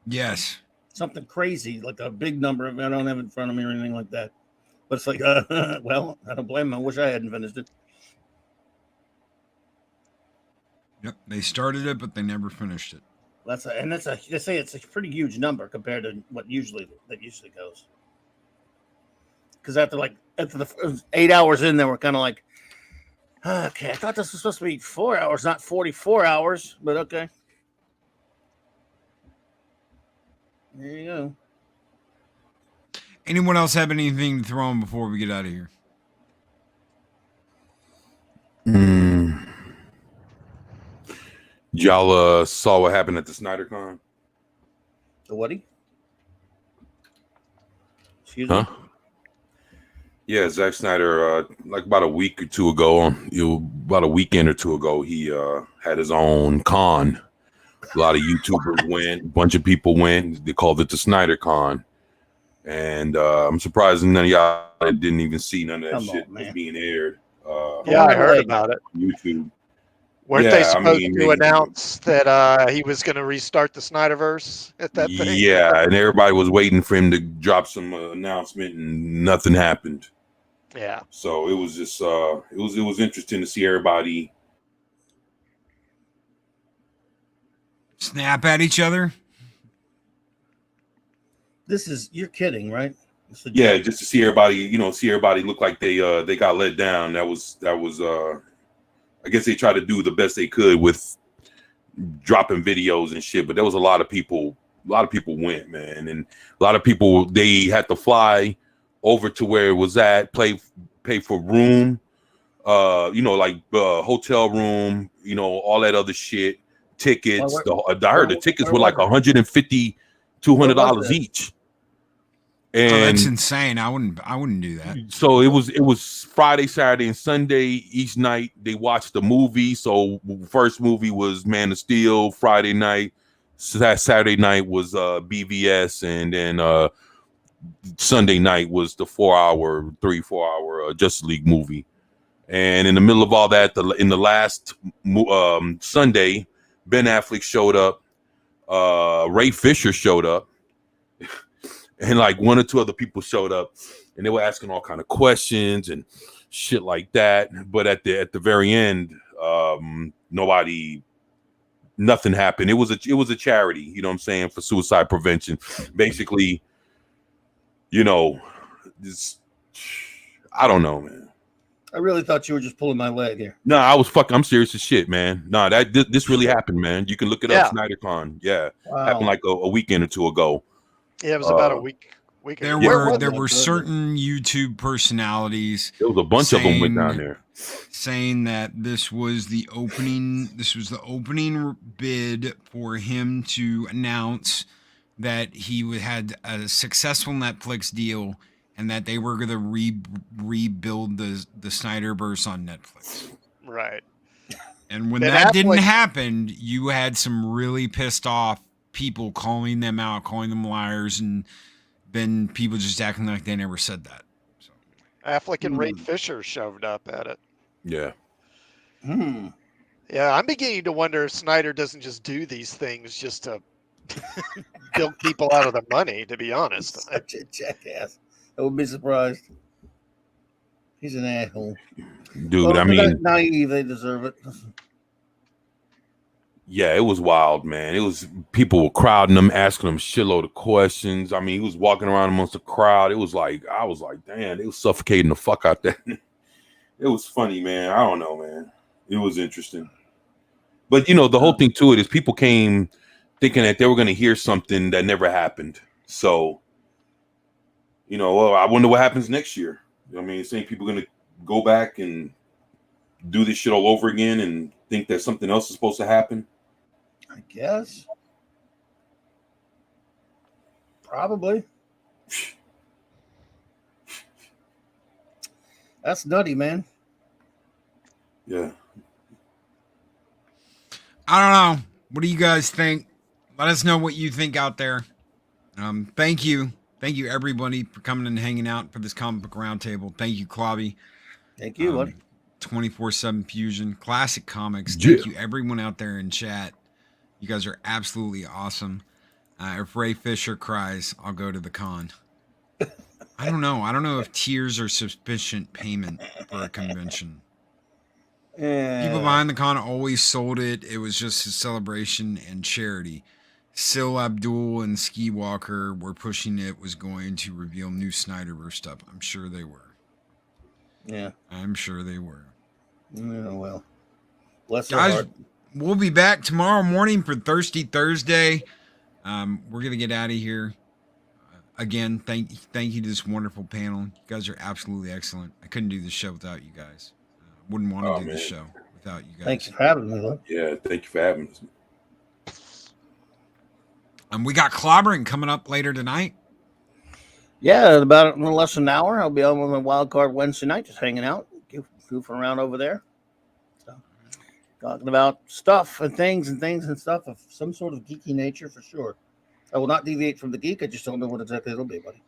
Yes. Something crazy, like a big number of, I don't have it in front of me or anything like that. But it's like, well, I don't blame them. I wish I hadn't finished it. Yep, they started it, but they never finished it. They say it's a pretty huge number compared to what usually goes. Because after the 8 hours in, they were kind of like, okay, I thought this was supposed to be 4 hours, not 44 hours, but okay. There you go. Anyone else have anything to throw in before we get out of here? Y'all saw what happened at the SnyderCon? The whaty? Excuse me? Yeah, Zack Snyder, like about a week or two ago, about a weekend or two ago, he had his own con. A lot of YouTubers went, a bunch of people went. They called it the SnyderCon. And I'm surprised none of y'all didn't even see none of that shit was being aired. Yeah, I heard about it. YouTube. Weren't they supposed to announce that he was going to restart the Snyderverse at that thing? Yeah, and everybody was waiting for him to drop some announcement, and nothing happened. Yeah. So it was just it was interesting to see everybody snap at each other. You're kidding, right? Yeah, just to see everybody, look like they got let down. That was I guess they tried to do the best they could with dropping videos and shit, but there was a lot of people went, man, and a lot of people, they had to fly over to where it was at, pay for room, hotel room, all that other shit, tickets. I heard the tickets were like $150, $200 each. And that's insane. I wouldn't do that. So it was Friday, Saturday, and Sunday. Each night they watched the movie. So first movie was Man of Steel. Friday night, Saturday night was BVS, and then Sunday night was the 3-4 hour Justice League movie. And in the middle of all that, in the last Sunday, Ben Affleck showed up. Ray Fisher showed up. And like one or two other people showed up, and they were asking all kind of questions and shit like that. But at the very end, nothing happened. It was a charity, you know what I'm saying, for suicide prevention. Basically, you know, I don't know, man. I really thought you were just pulling my leg here. No, I'm serious as shit, man. No, this really happened, man. You can look it up, SnyderCon. Yeah. Wow. Happened like a weekend or two ago. Yeah, it was about a week. There were certain YouTube personalities. There was a bunch of them went down there saying that this was the opening bid for him to announce that he had a successful Netflix deal and that they were going to rebuild the Snyderverse on Netflix. Right. And when that didn't happen, you had some really pissed off people calling them out, calling them liars, and then people just acting like they never said that. So. Affleck and Ray Fisher shoved up at it. Yeah. Yeah, I'm beginning to wonder if Snyder doesn't just do these things just to bilk people out of the money, to be honest. Such a jackass. I would be surprised. He's an asshole. Dude, well, I mean, naive, they deserve it. Yeah, it was wild, man. It was people were crowding him, asking him shitload of questions. I mean, he was walking around amongst the crowd. It was like, I was like, damn, they was suffocating the fuck out there. It was funny, man. I don't know, man. It was interesting. But, you know, the whole thing to it is people came thinking that they were going to hear something that never happened. So, you know, well, I wonder what happens next year. You know what I mean, saying people are going to go back and do this shit all over again and think that something else is supposed to happen. I guess. Probably. That's nutty, man. Yeah. I don't know. What do you guys think? Let us know what you think out there. Thank you. Thank you, everybody, for coming and hanging out for this comic book roundtable. Thank you, Clobby. Thank you, buddy. 24/7 Fusion, Classic Comics. Thank you, everyone out there in chat. You guys are absolutely awesome. If Ray Fisher cries, I'll go to the con. I don't know. I don't know if tears are sufficient payment for a convention. People behind the con always sold it. It was just a celebration and charity. Sil Abdul and Ski Walker were pushing it was going to reveal new Snyderverse stuff. I'm sure they were. Yeah. I'm sure they were. Yeah, well. Bless guys, heart. We'll be back tomorrow morning for Thirsty Thursday. We're going to get out of here. Again, thank you to this wonderful panel. You guys are absolutely excellent. I couldn't do this show without you guys. Wouldn't want to do this show without you guys. Thanks for having me, though. Yeah, thank you for having us. We got clobbering coming up later tonight. Yeah, about in less than an hour. I'll be on with my wild card Wednesday night, just hanging out, goofing around over there. So, talking about stuff and things and stuff of some sort of geeky nature for sure. I will not deviate from the geek. I just don't know what exactly it'll be, buddy.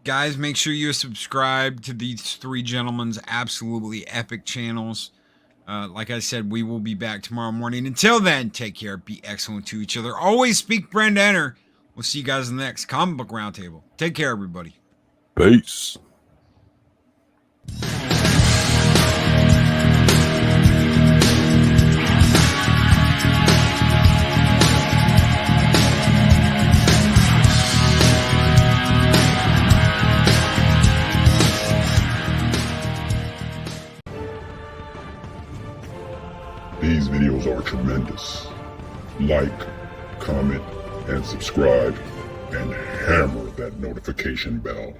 Guys, make sure you subscribe to these three gentlemen's absolutely epic channels. Like I said, we will be back tomorrow morning. Until then, take care. Be excellent to each other. Always speak, friend, enter. We'll see you guys in the next Comic Book Roundtable. Take care, everybody. Peace. These videos are tremendous. Like, comment, and subscribe, and hammer that notification bell.